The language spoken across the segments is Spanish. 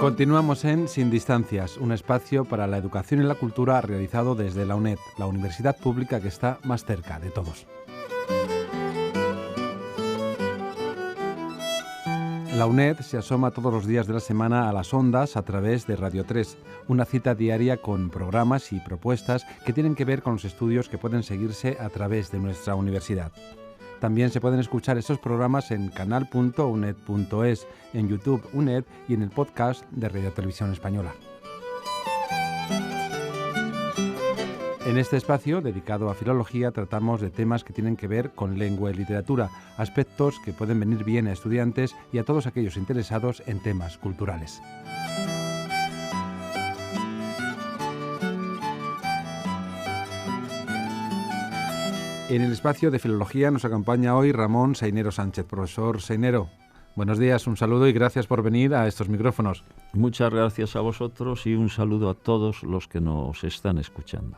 Continuamos en Sin Distancias, un espacio para la educación y la cultura realizado desde la UNED, la universidad pública que está más cerca de todos. La UNED se asoma todos los días de la semana a las ondas a través de Radio 3, una cita diaria con programas y propuestas que tienen que ver con los estudios que pueden seguirse a través de nuestra universidad. También se pueden escuchar estos programas en canal.uned.es, en YouTube UNED y en el podcast de Radio Televisión Española. En este espacio, dedicado a filología, tratamos de temas que tienen que ver con lengua y literatura, aspectos que pueden venir bien a estudiantes y a todos aquellos interesados en temas culturales. En el espacio de filología nos acompaña hoy Ramón Sainero Sánchez. Profesor Sainero, buenos días, un saludo y gracias por venir a estos micrófonos. Muchas gracias a vosotros y un saludo a todos los que nos están escuchando.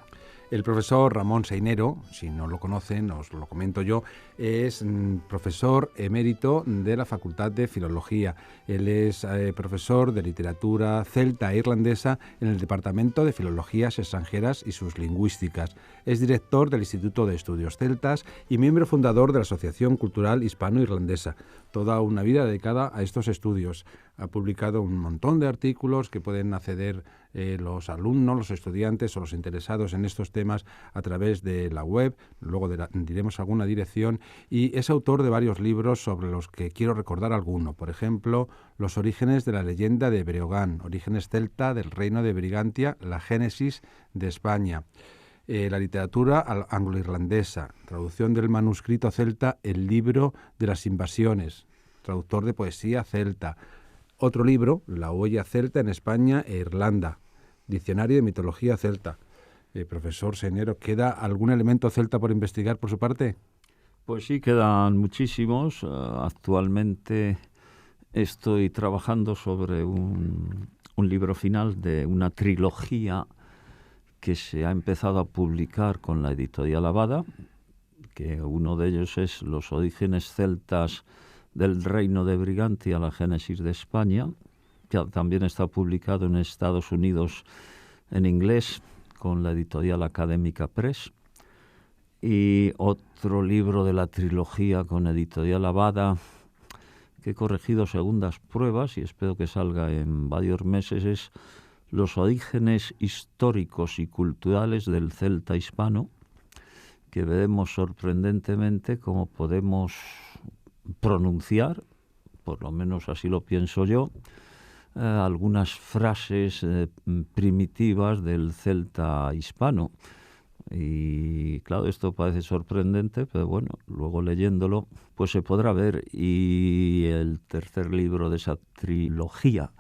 El profesor Ramón Sainero, si no lo conocen, os lo comento yo, es profesor emérito de la Facultad de Filología. Él es profesor de literatura celta e irlandesa en el Departamento de Filologías Extranjeras y sus Lingüísticas. Es director del Instituto de Estudios Celtas y miembro fundador de la Asociación Cultural Hispano-Irlandesa. Toda una vida dedicada a estos estudios. Ha publicado un montón de artículos que pueden acceder los alumnos, los estudiantes o los interesados en estos temas a través de la web. Luego diremos alguna dirección. Y es autor de varios libros sobre los que quiero recordar alguno. Por ejemplo, Los orígenes de la leyenda de Breogán, Orígenes celta del reino de Brigantia, la génesis de España. La literatura anglo-irlandesa, traducción del manuscrito celta, El libro de las invasiones, traductor de poesía celta. Otro libro, La huella celta en España e Irlanda, diccionario de mitología celta. Profesor Sainero, ¿queda algún elemento celta por investigar por su parte? Pues sí, quedan muchísimos. Actualmente estoy trabajando sobre un libro final de una trilogía que se ha empezado a publicar con la editorial Abada, que uno de ellos es Los orígenes celtas del reino de Brigantia, la génesis de España, que también está publicado en Estados Unidos en inglés con la editorial Académica Press, y otro libro de la trilogía con editorial Abada que he corregido segundas pruebas y espero que salga en varios meses, es Los orígenes históricos y culturales del celta hispano, que veremos sorprendentemente cómo podemos pronunciar, por lo menos así lo pienso yo, algunas frases primitivas del celta hispano. Y claro, esto parece sorprendente, pero bueno, luego leyéndolo pues se podrá ver. Y el tercer libro de esa trilogía,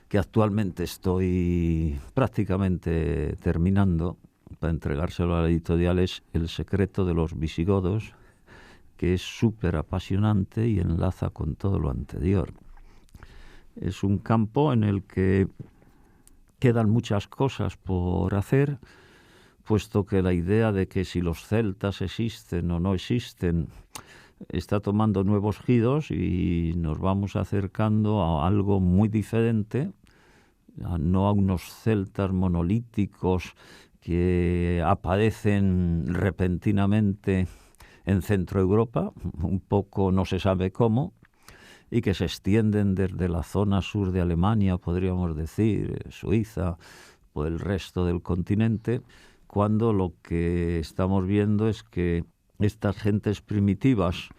que actualmente estoy prácticamente terminando para entregárselo a la editorial, es El secreto de los visigodos, que es súper apasionante y enlaza con todo lo anterior. Es un campo en el que quedan muchas cosas por hacer, puesto que la idea de que si los celtas existen o no existen está tomando nuevos giros y nos vamos acercando a algo muy diferente, no a unos celtas monolíticos que aparecen repentinamente en Centro Europa, un poco no se sabe cómo, y que se extienden desde la zona sur de Alemania, podríamos decir, Suiza, por el resto del continente, cuando lo que estamos viendo es que estas gentes primitivas,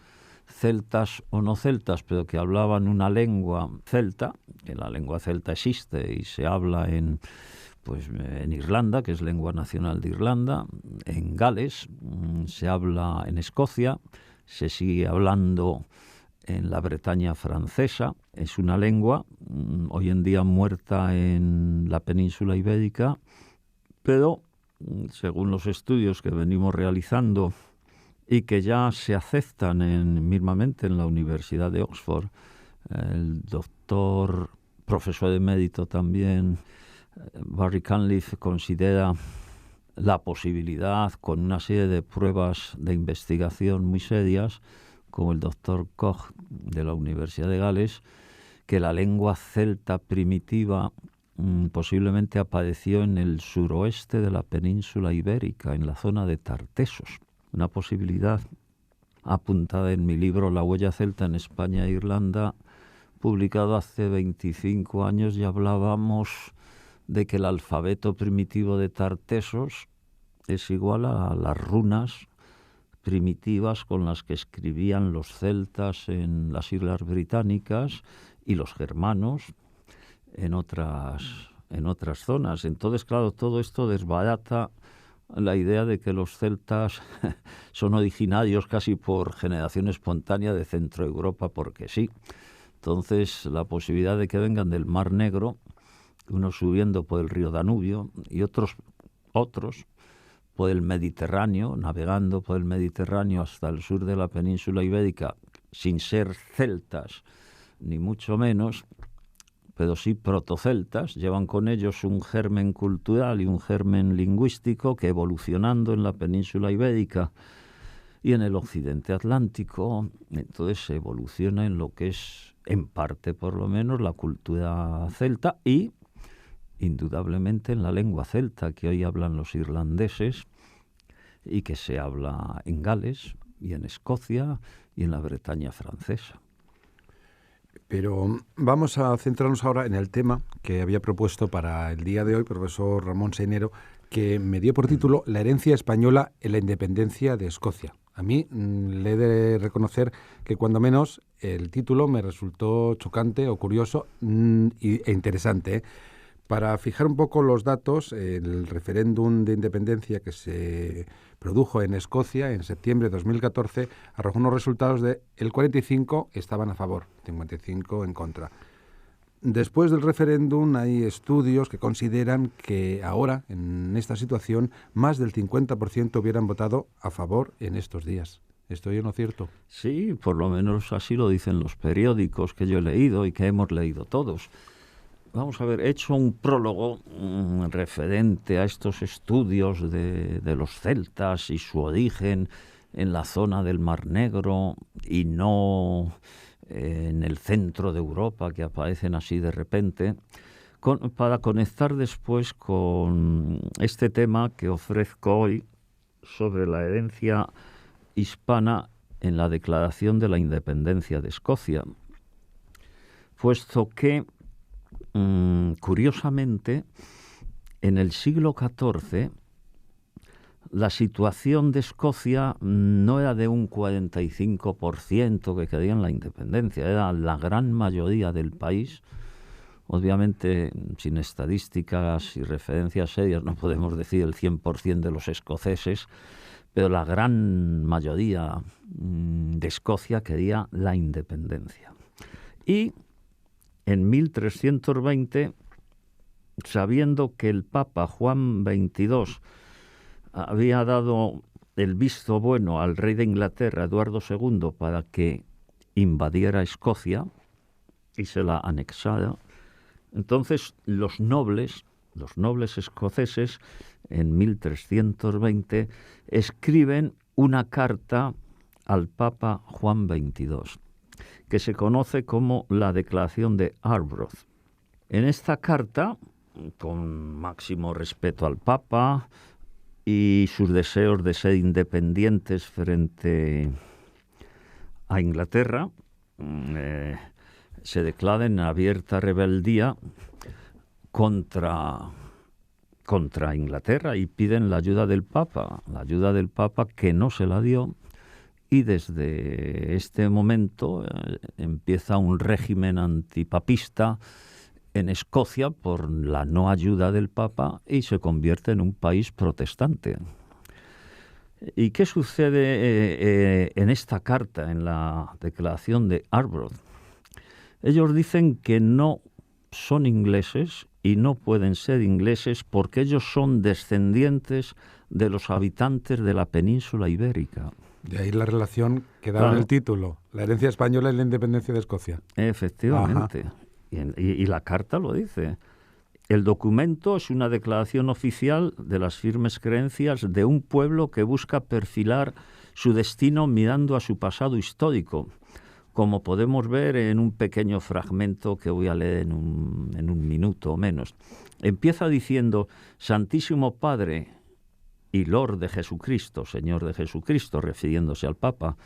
celtas o no celtas, pero que hablaban una lengua celta, que la lengua celta existe y se habla en Irlanda, que es lengua nacional de Irlanda, en Gales, se habla en Escocia, se sigue hablando en la Bretaña francesa, es una lengua hoy en día muerta en la península ibérica, pero según los estudios que venimos realizando y que ya se aceptan mismamente en la Universidad de Oxford, el doctor, profesor emérito también, Barry Cunliffe, considera la posibilidad, con una serie de pruebas de investigación muy serias, como el doctor Koch de la Universidad de Gales, que la lengua celta primitiva posiblemente apareció en el suroeste de la península ibérica, en la zona de Tartesos. Una posibilidad apuntada en mi libro La huella celta en España e Irlanda, publicado hace 25 años, y hablábamos de que el alfabeto primitivo de Tartesos es igual a las runas primitivas con las que escribían los celtas en las Islas Británicas y los germanos en otras zonas. Entonces, claro, todo esto desbarata la idea de que los celtas son originarios casi por generación espontánea de Centro Europa, porque sí. Entonces, la posibilidad de que vengan del Mar Negro, unos subiendo por el río Danubio y otros por el Mediterráneo, navegando por el Mediterráneo hasta el sur de la península ibérica, sin ser celtas, ni mucho menos, pero sí protoceltas, llevan con ellos un germen cultural y un germen lingüístico que, evolucionando en la península ibérica y en el occidente atlántico, entonces se evoluciona en lo que es, en parte por lo menos, la cultura celta y, indudablemente, en la lengua celta que hoy hablan los irlandeses y que se habla en Gales y en Escocia y en la Bretaña francesa. Pero vamos a centrarnos ahora en el tema que había propuesto para el día de hoy, profesor Ramón Seinero, que me dio por título La herencia española en la independencia de Escocia. A mí le he de reconocer que cuando menos el título me resultó chocante o curioso e interesante. Para fijar un poco los datos, el referéndum de independencia que se produjo en Escocia en septiembre de 2014 arrojó unos resultados de el 45 estaban a favor, 55 en contra. Después del referéndum hay estudios que consideran que ahora, en esta situación, más del 50% hubieran votado a favor en estos días. ¿Estoy en lo cierto? Sí, por lo menos así lo dicen los periódicos que yo he leído y que hemos leído todos. Vamos a ver, he hecho un prólogo referente a estos estudios de los celtas y su origen en la zona del Mar Negro y no en el centro de Europa, que aparecen así de repente, para conectar después con este tema que ofrezco hoy sobre la herencia hispana en la Declaración de la Independencia de Escocia, puesto que curiosamente, en el siglo XIV, la situación de Escocia no era de un 45% que querían la independencia, era la gran mayoría del país. Obviamente, sin estadísticas y referencias serias, no podemos decir el 100% de los escoceses, pero la gran mayoría de Escocia quería la independencia. Y en 1320, sabiendo que el Papa Juan XXII había dado el visto bueno al rey de Inglaterra, Eduardo II, para que invadiera Escocia y se la anexara, entonces los nobles escoceses, en 1320, escriben una carta al Papa Juan XXII, que se conoce como la Declaración de Arbroath. En esta carta, con máximo respeto al Papa y sus deseos de ser independientes frente a Inglaterra, se declara en abierta rebeldía contra Inglaterra y piden la ayuda del Papa que no se la dio. Y desde este momento empieza un régimen antipapista en Escocia por la no ayuda del Papa y se convierte en un país protestante. ¿Y qué sucede en esta carta, en la Declaración de Arbroath? Ellos dicen que no son ingleses y no pueden ser ingleses porque ellos son descendientes de los habitantes de la península ibérica. De ahí la relación que da en el título, la herencia española y la independencia de Escocia. Efectivamente, y la carta lo dice. El documento es una declaración oficial de las firmes creencias de un pueblo que busca perfilar su destino mirando a su pasado histórico, como podemos ver en un pequeño fragmento que voy a leer en un minuto o menos. Empieza diciendo: Santísimo Padre y Lord de Jesucristo, Señor de Jesucristo, refiriéndose al Papa,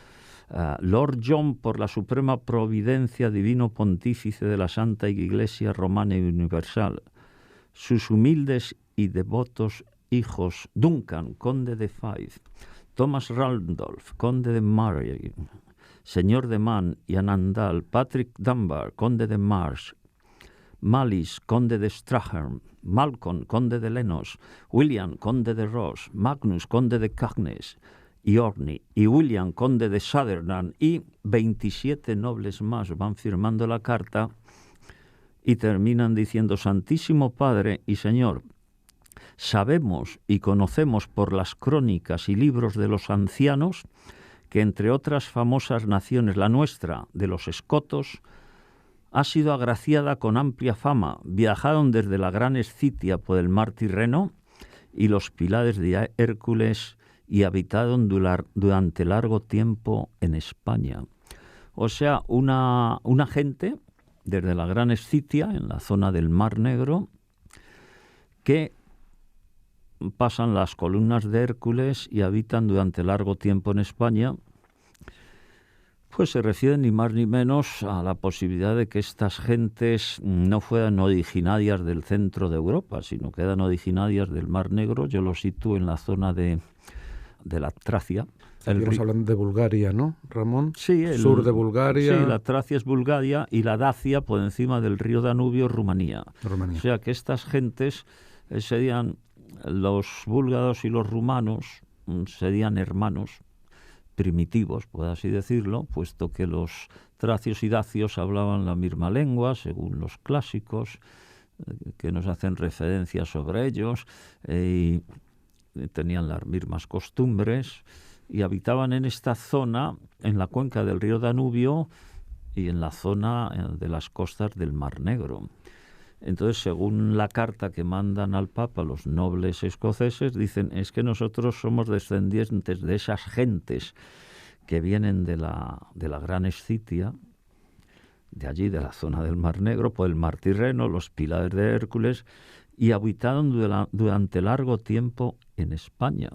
Lord John, por la suprema providencia, divino pontífice de la Santa Iglesia Romana y Universal, sus humildes y devotos hijos Duncan, conde de Fife, Thomas Randolph, conde de Murray, señor de Man y Anandal, Patrick Dunbar, conde de Marsh, Malice, conde de Strathern, Malcolm, conde de Lenos, William, conde de Ross, Magnus, conde de Caithness y Orkney, y William, conde de Sutherland, y 27 nobles más van firmando la carta y terminan diciendo: Santísimo Padre y Señor, sabemos y conocemos por las crónicas y libros de los ancianos que, entre otras famosas naciones, la nuestra, de los escotos, ha sido agraciada con amplia fama. Viajaron desde la gran Escitia por el mar Tirreno y los pilares de Hércules y habitaron durante largo tiempo en España. O sea, una gente desde la gran Escitia, en la zona del Mar Negro, que pasan las columnas de Hércules y habitan durante largo tiempo en España, pues se refiere ni más ni menos a la posibilidad de que estas gentes no fueran originarias del centro de Europa, sino que eran originarias del Mar Negro. Yo lo sitúo en la zona de la Tracia. Estamos hablando de Bulgaria, ¿no, Ramón? Sí, el sur de Bulgaria. Sí, la Tracia es Bulgaria y la Dacia por encima del río Danubio, Rumanía. O sea que estas gentes serían, los búlgaros y los rumanos serían hermanos primitivos, por así decirlo, puesto que los tracios y dacios hablaban la misma lengua, según los clásicos, que nos hacen referencia sobre ellos, y tenían las mismas costumbres, y habitaban en esta zona, en la cuenca del río Danubio y en la zona de las costas del Mar Negro. Entonces, según la carta que mandan al Papa los nobles escoceses, dicen: es que nosotros somos descendientes de esas gentes que vienen de la gran Escitia, de allí, de la zona del Mar Negro, por el Mar Tirreno, los pilares de Hércules, y habitaron durante largo tiempo en España.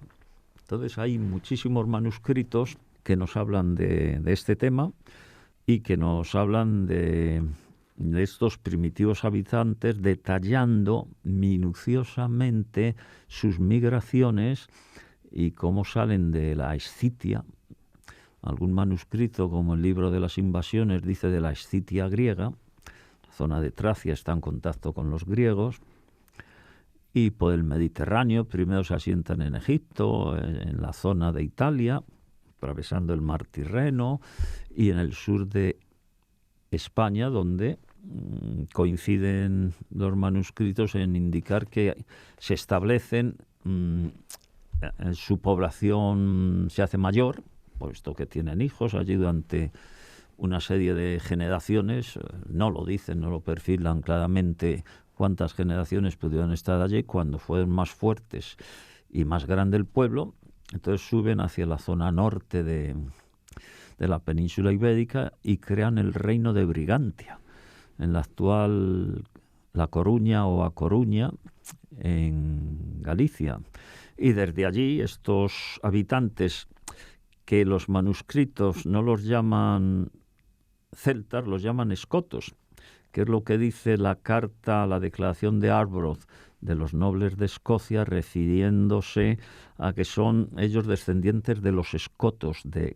Entonces hay muchísimos manuscritos que nos hablan de este tema y que nos hablan de estos primitivos habitantes, detallando minuciosamente sus migraciones y cómo salen de la Escitia. Algún manuscrito, como el libro de las invasiones, dice de la Escitia griega. La zona de Tracia está en contacto con los griegos. Y por el Mediterráneo, primero se asientan en Egipto, en la zona de Italia, atravesando el mar Tirreno, y en el sur de España, donde coinciden los manuscritos en indicar que se establecen, su población se hace mayor, puesto que tienen hijos allí durante una serie de generaciones. No lo dicen, no lo perfilan claramente cuántas generaciones pudieron estar allí. Cuando fueron más fuertes y más grande el pueblo, entonces suben hacia la zona norte de la península ibérica y crean el reino de Brigantia, en la actual La Coruña o A Coruña, en Galicia. Y desde allí estos habitantes, que los manuscritos no los llaman celtas, los llaman escotos, que es lo que dice la carta, la declaración de Arbroath de los nobles de Escocia, refiriéndose a que son ellos descendientes de los escotos de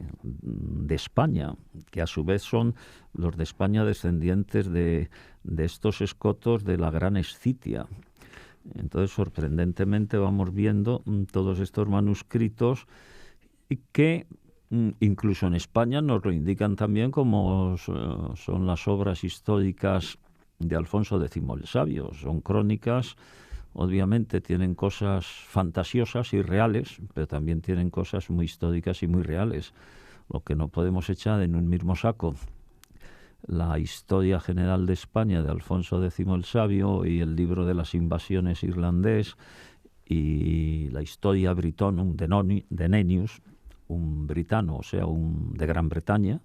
España, que a su vez son los de España descendientes de estos escotos de la gran Escitia. Entonces, sorprendentemente, vamos viendo todos estos manuscritos que incluso en España nos lo indican también, como son las obras históricas de Alfonso X el Sabio. Son crónicas, obviamente tienen cosas fantasiosas y reales, pero también tienen cosas muy históricas y muy reales. Lo que no podemos echar en un mismo saco la historia general de España de Alfonso X el Sabio y el libro de las invasiones irlandés y la historia Britonum de Nennius, un britano, o sea, de Gran Bretaña,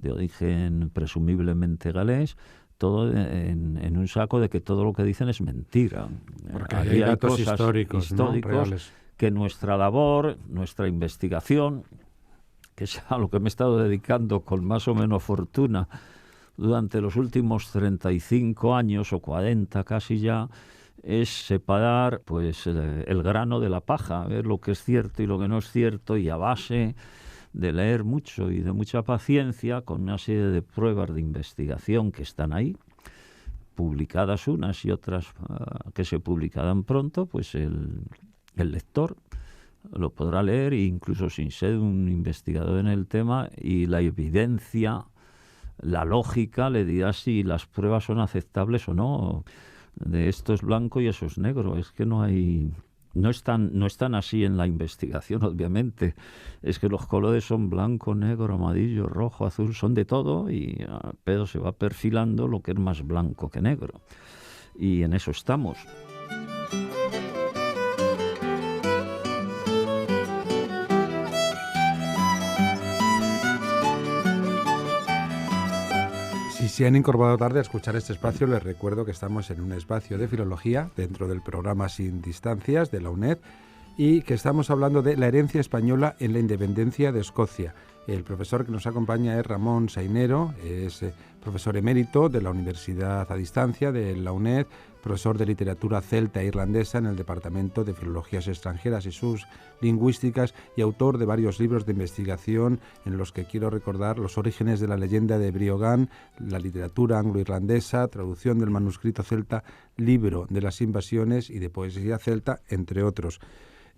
de origen presumiblemente galés, todo en un saco de que todo lo que dicen es mentira. Porque hay datos cosas históricos, ¿no? Reales. Que nuestra labor, nuestra investigación, que es a lo que me he estado dedicando con más o menos fortuna durante los últimos 35 años o 40 casi ya, es separar pues el grano de la paja, ver lo que es cierto y lo que no es cierto, y a base de leer mucho y de mucha paciencia, con una serie de pruebas de investigación que están ahí, publicadas unas y otras que se publicarán pronto, pues el lector lo podrá leer incluso sin ser un investigador en el tema, y la evidencia, la lógica le dirá si las pruebas son aceptables o no, de esto es blanco y eso es negro. Es que no están así en la investigación, obviamente. Es que los colores son blanco, negro, amarillo, rojo, azul, son de todo, y pero se va perfilando lo que es más blanco que negro. Y en eso estamos. Si se han incorporado tarde a escuchar este espacio, les recuerdo que estamos en un espacio de filología dentro del programa Sin Distancias de la UNED, y que estamos hablando de la herencia española en la independencia de Escocia. El profesor que nos acompaña es Ramón Sainero, es profesor emérito de la Universidad a Distancia de la UNED, profesor de literatura celta e irlandesa en el Departamento de Filologías Extranjeras y sus Lingüísticas, y autor de varios libros de investigación en los que quiero recordar Los orígenes de la leyenda de Briogan, la literatura anglo-irlandesa, traducción del manuscrito celta, libro de las invasiones y de poesía celta, entre otros.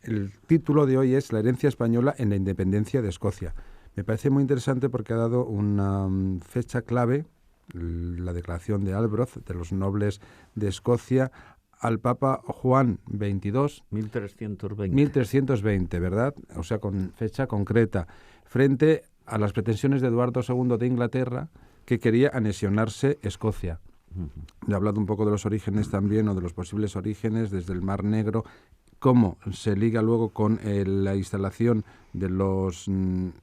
El título de hoy es La herencia española en la independencia de Escocia. Me parece muy interesante porque ha dado una fecha clave, la declaración de Arbroath, de los nobles de Escocia, al Papa Juan XXII. 1320, ¿verdad? O sea, con fecha concreta, frente a las pretensiones de Eduardo II de Inglaterra, que quería anexionarse Escocia. He hablado un poco de los orígenes también, o de los posibles orígenes, desde el Mar Negro, cómo se liga luego con la instalación de los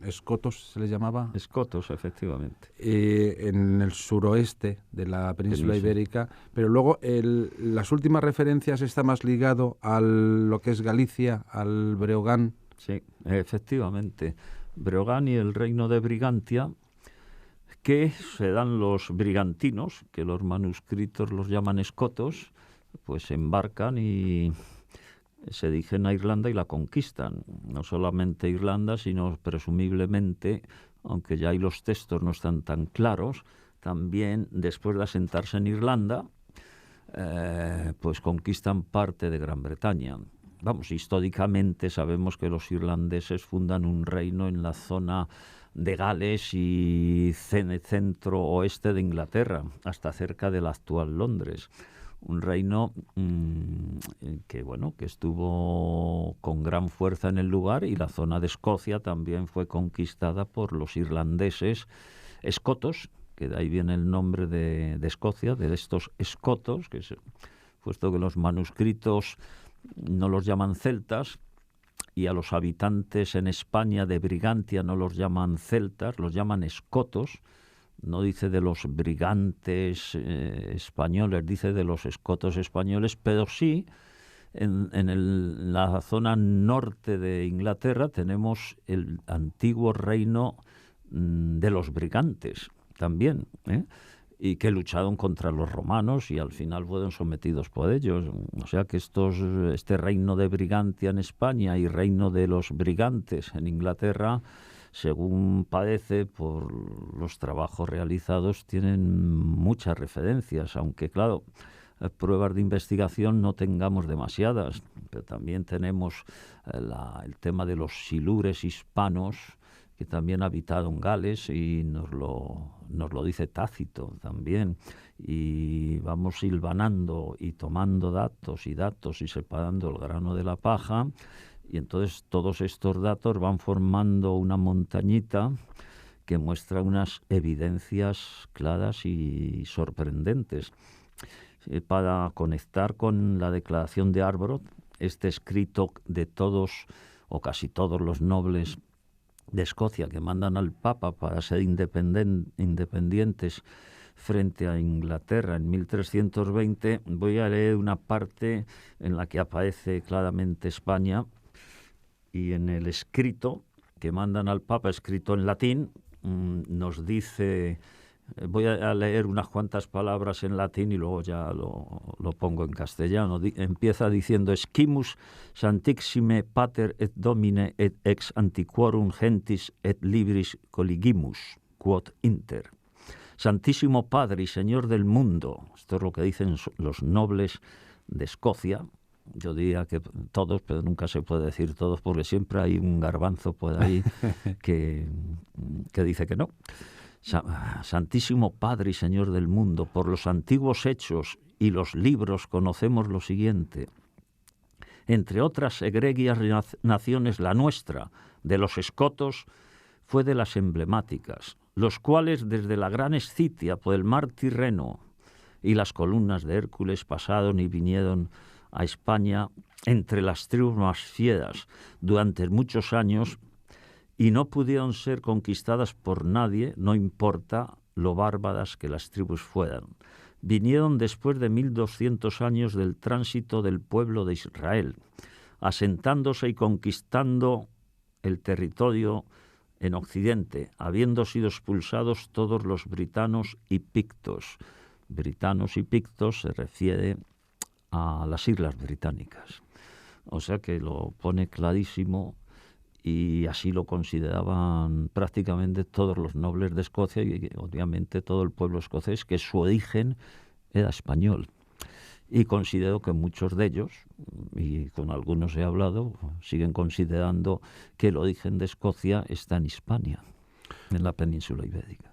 escotos, ¿se les llamaba? Escotos, efectivamente. En el suroeste de la península ibérica, pero luego las últimas referencias está más ligado a lo que es Galicia, al Breogán. Sí, efectivamente. Breogán y el reino de Brigantia, que se dan los brigantinos, que los manuscritos los llaman escotos, pues embarcan y se dirigen a Irlanda y la conquistan. No solamente Irlanda, sino presumiblemente, aunque ya ahí los textos no están tan claros, también después de asentarse en Irlanda, pues conquistan parte de Gran Bretaña. Vamos, históricamente sabemos que los irlandeses fundan un reino en la zona de Gales y centro-oeste de Inglaterra, hasta cerca del actual Londres. Un reino que estuvo con gran fuerza en el lugar, y la zona de Escocia también fue conquistada por los irlandeses escotos, que de ahí viene el nombre de Escocia, de estos escotos, puesto que los manuscritos no los llaman celtas, y a los habitantes en España de Brigantia no los llaman celtas, los llaman escotos. No dice de los brigantes españoles, dice de los escotos españoles, pero sí en la zona norte de Inglaterra tenemos el antiguo reino de los brigantes también, y que lucharon contra los romanos y al final fueron sometidos por ellos. O sea que este reino de Brigantia en España y reino de los brigantes en Inglaterra, según parece por los trabajos realizados, tienen muchas referencias, aunque claro, pruebas de investigación no tengamos demasiadas, pero también tenemos el tema de los silures hispanos, que también habitaron Gales, y nos lo dice Tácito también, y vamos hilvanando y tomando datos y separando el grano de la paja, y entonces todos estos datos van formando una montañita que muestra unas evidencias claras y sorprendentes. Para conectar con la declaración de Arbroath, este escrito de todos o casi todos los nobles de Escocia que mandan al Papa para ser independientes frente a Inglaterra en 1320, voy a leer una parte en la que aparece claramente España, y en el escrito que mandan al Papa, escrito en latín, nos dice, voy a leer unas cuantas palabras en latín y luego ya lo pongo en castellano. Empieza diciendo: Esquimus Sanctissime Pater et Domine et ex antiquorum gentis et libris colligimus, quod inter. Santísimo Padre y Señor del mundo. Esto es lo que dicen los nobles de Escocia. Yo diría que todos, pero nunca se puede decir todos, porque siempre hay un garbanzo por ahí que dice que no. Santísimo Padre y Señor del mundo, por los antiguos hechos y los libros conocemos lo siguiente. Entre otras egregias naciones, la nuestra, de los escotos, fue de las emblemáticas, los cuales desde la gran Escitia por el mar Tirreno y las columnas de Hércules pasaron y vinieron a España entre las tribus más fieras durante muchos años y no pudieron ser conquistadas por nadie, no importa lo bárbaras que las tribus fueran. Vinieron después de 1200 años del tránsito del pueblo de Israel, asentándose y conquistando el territorio en Occidente, habiendo sido expulsados todos los britanos y pictos. Britanos y pictos se refiere a las Islas Británicas. O sea que lo pone clarísimo, y así lo consideraban prácticamente todos los nobles de Escocia y obviamente todo el pueblo escocés, que su origen era español. Y considero que muchos de ellos, y con algunos he hablado, siguen considerando que el origen de Escocia está en Hispania, en la península ibérica.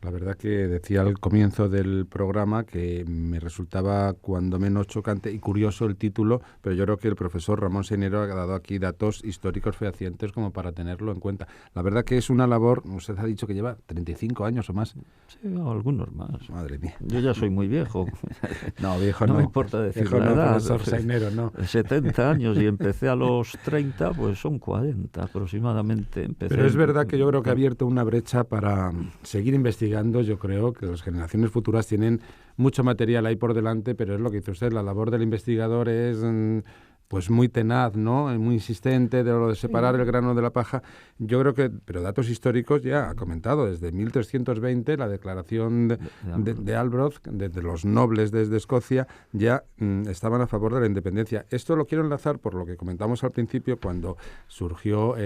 La verdad que decía al comienzo del programa que me resultaba cuando menos chocante y curioso el título, pero yo creo que el profesor Ramón Seinero ha dado aquí datos históricos fehacientes como para tenerlo en cuenta. La verdad que es una labor, usted ha dicho que lleva 35 años o más. Sí, o algunos más. Madre mía. Yo ya soy muy viejo. No, viejo no. No me importa decir viejo la no, edad. profesor Seinero, no. 70 años y empecé a los 30, pues son 40 aproximadamente. Pero es verdad que yo creo que ha abierto una brecha para seguir investigando. Yo creo que las generaciones futuras tienen mucho material ahí por delante, pero es lo que dice usted, la labor del investigador es pues muy tenaz, ¿no? Muy insistente de lo de separar el grano de la paja. Yo creo que, pero datos históricos ya ha comentado, desde 1320 la declaración de Arbroath, de los nobles desde Escocia, ya estaban a favor de la independencia. Esto lo quiero enlazar por lo que comentamos al principio, cuando surgió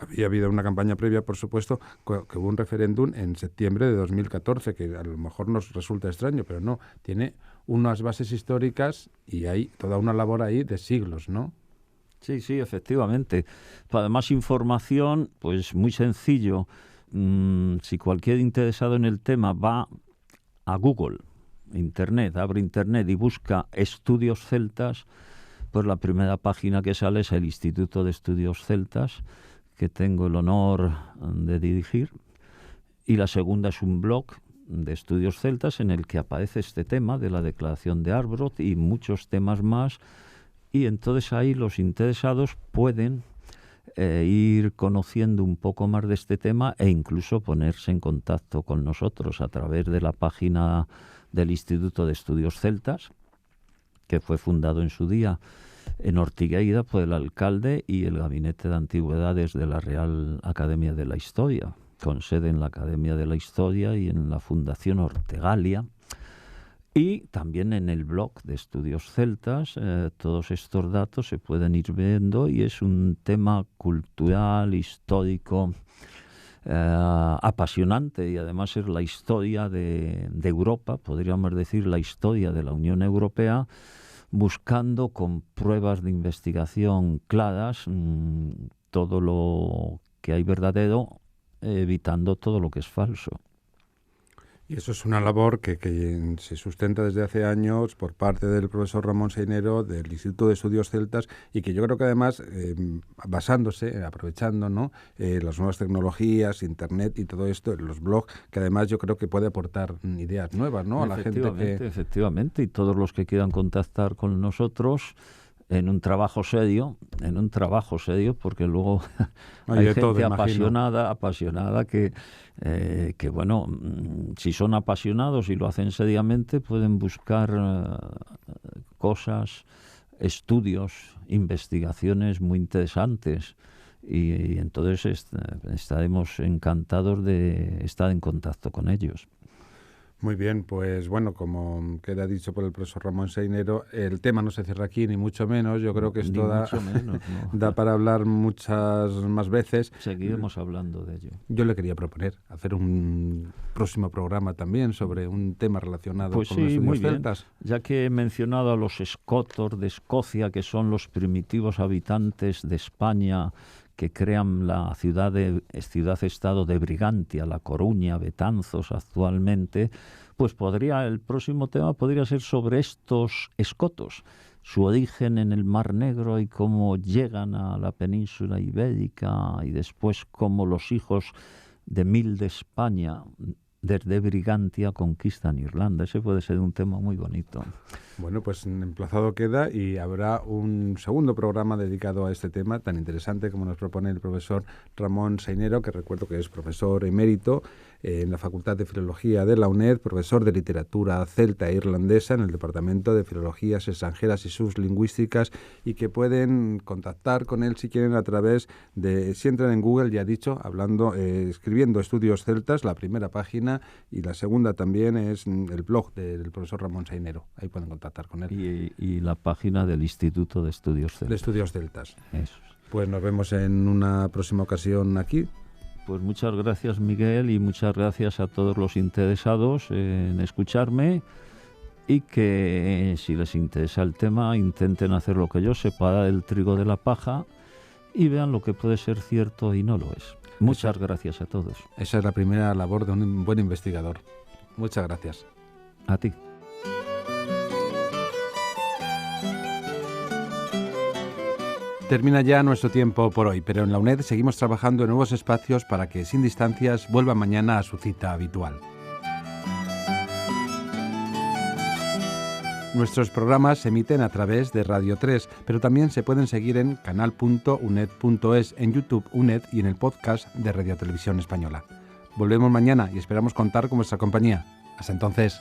había habido una campaña previa, por supuesto, que hubo un referéndum en septiembre de 2014, que a lo mejor nos resulta extraño, pero no, tiene unas bases históricas y hay toda una labor ahí de siglos, ¿no? Sí, sí, efectivamente. Para más información, pues muy sencillo. Si cualquier interesado en el tema va a Google, Internet, abre Internet y busca estudios celtas, pues la primera página que sale es el Instituto de Estudios Celtas, que tengo el honor de dirigir, y la segunda es un blog de estudios celtas en el que aparece este tema de la declaración de Arbroath y muchos temas más, y entonces ahí los interesados pueden ir conociendo un poco más de este tema e incluso ponerse en contacto con nosotros a través de la página del Instituto de Estudios Celtas, que fue fundado en su día en Ortigueira por el alcalde y el Gabinete de Antigüedades de la Real Academia de la Historia, con sede en la Academia de la Historia y en la Fundación Ortegalia, y también en el blog de Estudios Celtas. Todos estos datos se pueden ir viendo y es un tema cultural, histórico, apasionante, y además es la historia de Europa, podríamos decir la historia de la Unión Europea, buscando con pruebas de investigación claras todo lo que hay verdadero, evitando todo lo que es falso. Y eso es una labor que se sustenta desde hace años por parte del profesor Ramón Seinero, del Instituto de Estudios Celtas, y que yo creo que además, basándose, aprovechando, ¿no?, las nuevas tecnologías, Internet y todo esto, los blogs, que además yo creo que puede aportar ideas nuevas, ¿no?, a la gente que... Efectivamente, y todos los que quieran contactar con nosotros, en un trabajo serio, porque luego hay gente todo, apasionada que bueno, si son apasionados y lo hacen seriamente, pueden buscar cosas, estudios, investigaciones muy interesantes. Y entonces estaremos encantados de estar en contacto con ellos. Muy bien, pues bueno, como queda dicho por el profesor Ramón Seinero, el tema no se cierra aquí, ni mucho menos. Yo creo que esto da para hablar muchas más veces. Seguiremos hablando de ello. Yo le quería proponer hacer un próximo programa también sobre un tema relacionado con los estudios celtas. Ya que he mencionado a los escotos de Escocia, que son los primitivos habitantes de España, que crean la ciudad-estado de Brigantia, La Coruña, Betanzos actualmente, pues el próximo tema podría ser sobre estos escotos, su origen en el Mar Negro y cómo llegan a la península ibérica, y después cómo los hijos de Mil de España desde Brigantia conquistan Irlanda. Ese puede ser un tema muy bonito. Bueno, pues emplazado queda, y habrá un segundo programa dedicado a este tema tan interesante como nos propone el profesor Ramón Seinero, que recuerdo que es profesor emérito en la Facultad de Filología de la UNED, profesor de literatura celta e irlandesa en el Departamento de Filologías Extranjeras y Sublingüísticas, y que pueden contactar con él si quieren a través de, si entran en Google, ya dicho, escribiendo Estudios Celtas, la primera página, y la segunda también es el blog del profesor Ramón Seinero. Ahí pueden contactar con él. Y la página del Instituto de Estudios Celtas. De Estudios Celtas. Eso. Pues nos vemos en una próxima ocasión aquí. Pues muchas gracias, Miguel, y muchas gracias a todos los interesados en escucharme, y que si les interesa el tema intenten hacer lo que yo, separar el trigo de la paja y vean lo que puede ser cierto y no lo es. Muchas gracias a todos. Esa es la primera labor de un buen investigador. Muchas gracias. A ti. Termina ya nuestro tiempo por hoy, pero en la UNED seguimos trabajando en nuevos espacios para que Sin Distancias vuelva mañana a su cita habitual. Nuestros programas se emiten a través de Radio 3, pero también se pueden seguir en canal.uned.es, en YouTube UNED y en el podcast de Radio Televisión Española. Volvemos mañana y esperamos contar con vuestra compañía. Hasta entonces.